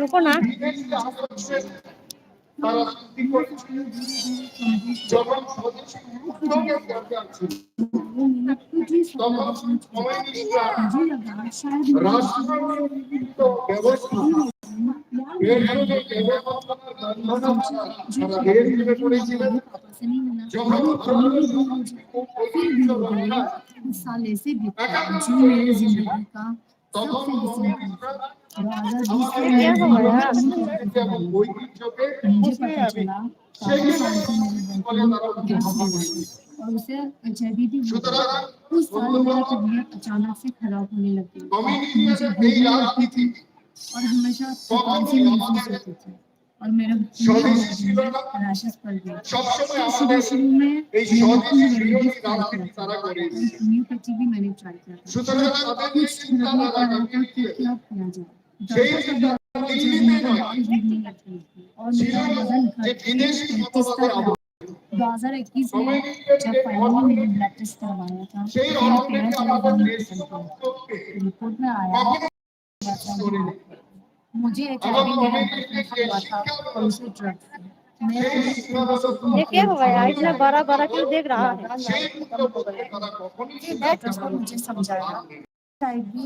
रुको ना। তারা সৃষ্টি করেছিল যখন স্বদেশী উদ্যোগের দরকার ছিল তখন কমিউনিস্টরা রাষ্ট্রীয় ব্যবস্থা দেশকে ব্যবস্থাপনার বন্ধনা তারা বের করে করেছিলেন যখন फिर भी हो गए इस साल ऐसे बीता जो मेरी जिंदगी का তখন सबसे हसीन पल था। কমিউনিস্টরা 2020 में এবং ঐতিহ্যকে मुझे पता चला काफी साल से मेरे ফলে बॉयफ्रेंड তারা गैस ধারণা लीवर করেছিল। थी और उसे एचआईवी भी हो गया। সুতরাং उस साल मेरा तबीयत अचानक से खराब होने लगी। मुझे কমিউনিস্টদের এই भूखने लगती রাজনীতি थी और हमेशा थकान सी কখনোই महसूस আমাদের होती थी और मेरे স্বদেশী ছিল না रैशेस पड़ गए थे। সবসময় तो আমাদের शुरू में এই मैंने স্বদেশী खुद বিরোধী रेमेडीज ट्राई রাজনীতি किया তারা था করে और এসেছে। होम्योपैथी भी मैंने ट्राई किया था। সুতরাং তাদের যে कुछ फर्क नहीं চিন্তাধারা पड़ रहा था कि কমিউনিস্টদের क्या किया जाए। সেই डॉक्टर চিন্তা का जब দিল্লিতে मेरा নয় बाल गिरने लगे थे और ছিল मेरा वजन যে घट के বিদেশি 35 মতবাদের तक আবহাওয়া 2021 में কমিউনিস্টদের जब যে फाइनली मैंने অর্থনীতি ब्लड टेस्ट करवाया था সেই तो मेरा অর্থনীতি 13 किलो আমাদের वजन দেশীয় निकल गया। মতকে रिपोर्ट में आया কখনো করে था নেই। मुझे এবং एचआईवी मेरे কমিউনিস্টদের बॉयफ्रेंड যে को हुआ था শিক্ষা और उसे ड्रग्स मैं সেই पूरी শিক্ষা तरीके से ব্যবস্থা ये क्या हो गया? इतना बड़ा बड़ा ছিল, क्यों देख रहा है? সেই মূল্যবোধকে তারা কখনোই फिर স্বীকার डॉक्टर्स ने मुझे समझाया एचआईवी